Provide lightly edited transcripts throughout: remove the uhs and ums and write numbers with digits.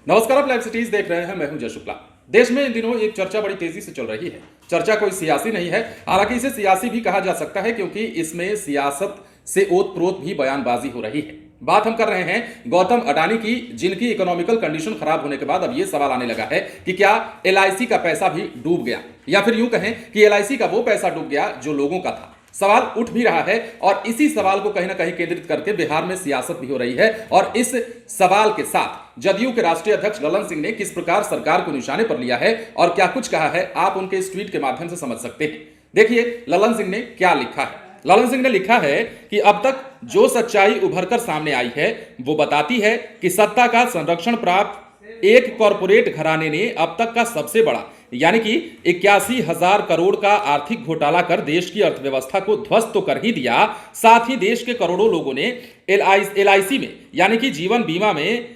नमस्कार, आप live cities देख रहे हैं। मैं हूं जय शुक्ला। देश में इन दिनों एक चर्चा बड़ी तेजी से चल रही है। चर्चा कोई सियासी नहीं है, हालांकि इसे सियासी भी कहा जा सकता है क्योंकि इसमें सियासत से ओत-प्रोत भी बयानबाजी हो रही है। बात हम कर रहे हैं गौतम अडानी की, जिनकी इकोनॉमिकल कंडीशन खराब होने के बाद अब यह सवाल आने लगा है कि क्या एलआईसी का पैसा भी डूब गया, या फिर यूं कहें कि एलआईसी का वो पैसा डूब गया जो लोगों का था। सवाल उठ भी रहा है और इसी सवाल को कहीं ना कहीं केंद्रित करके बिहार में सियासत भी हो रही है। और इस सवाल के साथ जदयू के राष्ट्रीय अध्यक्ष ललन सिंह ने किस प्रकार सरकार को निशाने पर लिया है और क्या कुछ कहा है, आप उनके इस ट्वीट के माध्यम से समझ सकते हैं। देखिए ललन सिंह ने क्या लिखा है। ललन सिंह ने लिखा है कि अब तक जो सच्चाई उभरकर सामने आई है वो बताती है कि सत्ता का संरक्षण प्राप्त एक कॉरपोरेट घराने ने अब तक का सबसे बड़ा यानी कि 81,000 करोड़ का आर्थिक घोटाला कर देश की अर्थव्यवस्था को ध्वस्त तो कर ही दिया, साथ ही देश के करोड़ों लोगों ने एलआईसी में यानी कि जीवन बीमा में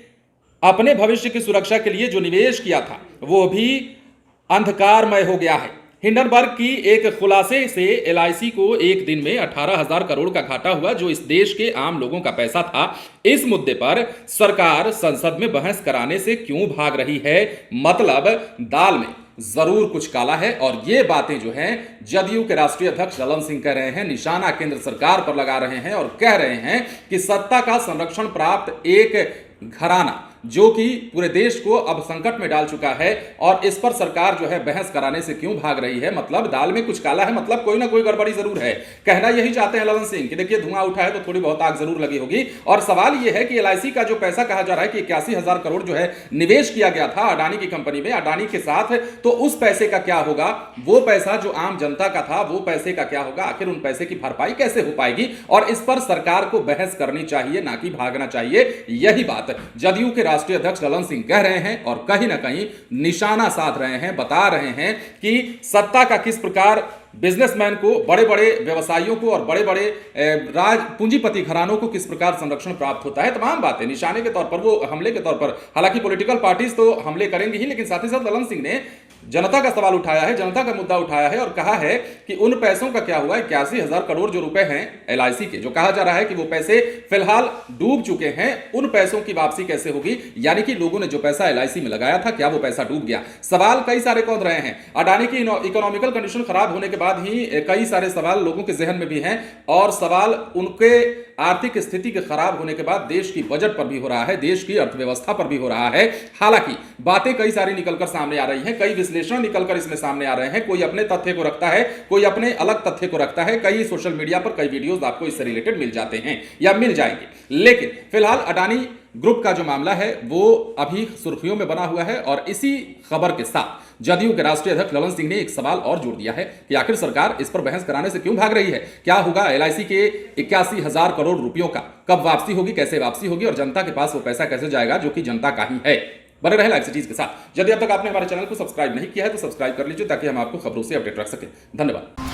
अपने भविष्य की सुरक्षा के लिए जो निवेश किया था वो भी अंधकारमय हो गया है। हिंडनबर्ग की एक खुलासे से एलआईसी को एक दिन में 18,000 करोड़ का घाटा हुआ, जो इस देश के आम लोगों का पैसा था। इस मुद्दे पर सरकार संसद में बहस कराने से क्यों भाग रही है? मतलब दाल में जरूर कुछ काला है। और ये बातें जो हैं जदयू के राष्ट्रीय अध्यक्ष ललन सिंह कह रहे हैं, निशाना केंद्र सरकार पर लगा रहे हैं और कह रहे हैं कि सत्ता का संरक्षण प्राप्त एक घराना जो कि पूरे देश को अब संकट में डाल चुका है और इस पर सरकार जो है बहस कराने से क्यों भाग रही है। मतलब दाल में कुछ काला है, मतलब कोई ना कोई गड़बड़ी जरूर है। कहना यही चाहते हैं ललन सिंह कि देखिए धुआं उठा है तो थोड़ी बहुत आग जरूर लगी होगी। और सवाल यह है कि एलआईसी का जो पैसा कहा जा रहा है कि 81,000 करोड़ जो है निवेश किया गया था अडानी की कंपनी में, अडानी के साथ, तो उस पैसे का क्या होगा? वो पैसा जो आम जनता का था वो पैसे का क्या होगा? आखिर उन पैसे की भरपाई कैसे हो पाएगी? और इस पर सरकार को बहस करनी चाहिए, ना कि भागना चाहिए। यही बात जदयू के राष्ट्रीय अध्यक्ष ललन सिंह कह रहे हैं और कहीं ना कहीं निशाना साध रहे हैं, बता रहे हैं कि सत्ता का किस प्रकार बिजनेसमैन को, बड़े बड़े व्यवसायियों को और बड़े बड़े राज पूंजीपति घरानों को किस प्रकार संरक्षण प्राप्त होता है। तमाम बातें निशाने के तौर पर, वो हमले के तौर पर, हालांकि पॉलिटिकल पार्टीज तो हमले करेंगे ही, लेकिन साथ ही साथ ललन सिंह ने जनता का सवाल उठाया है, जनता का मुद्दा उठाया है और कहा है कि उन पैसों का क्या हुआ। 81,000 करोड़ जो रुपए हैं एलआईसी के, जो कहा जा रहा है कि वो पैसे फिलहाल डूब चुके हैं, उन पैसों की वापसी कैसे होगी? यानी कि लोगों ने जो पैसा एलआईसी में लगाया था, क्या वो पैसा डूब गया? सवाल कई सारे कौन रहे हैं। अडानी की इकोनॉमिकल कंडीशन खराब होने के बाद ही कई सारे सवाल लोगों के जहन में भी हैं और सवाल उनके आर्थिक स्थिति के खराब होने के बाद देश की बजट पर भी हो रहा है, देश की अर्थव्यवस्था पर भी हो रहा है। हालांकि बातें कई सारी निकलकर सामने आ रही हैं, कई विश्लेषण निकलकर इसमें सामने आ रहे हैं। कोई अपने तथ्य को रखता है, कोई अपने अलग तथ्य को रखता है। कई सोशल मीडिया पर कई वीडियोस आपको इससे रिलेटेड मिल जाते हैं या मिल जाएंगे। लेकिन फिलहाल अडानी ग्रुप का जो मामला है वो अभी सुर्खियों में बना हुआ है और इसी खबर के साथ जदयू के राष्ट्रीय अध्यक्ष ललन सिंह ने एक सवाल और जोड़ दिया है कि आखिर सरकार इस पर बहस कराने से क्यों भाग रही है। क्या होगा एलआईसी के 81,000 करोड़ रुपयों का? कब वापसी होगी, कैसे वापसी होगी और जनता के पास वो पैसा कैसे जाएगा जो कि जनता का ही है। बने रहे लाइव सिटीज के साथ। यदि अब तक आपने हमारे चैनल को सब्सक्राइब नहीं किया है तो सब्सक्राइब कर लीजिए ताकि हम आपको खबरों से अपडेट रख सकें। धन्यवाद।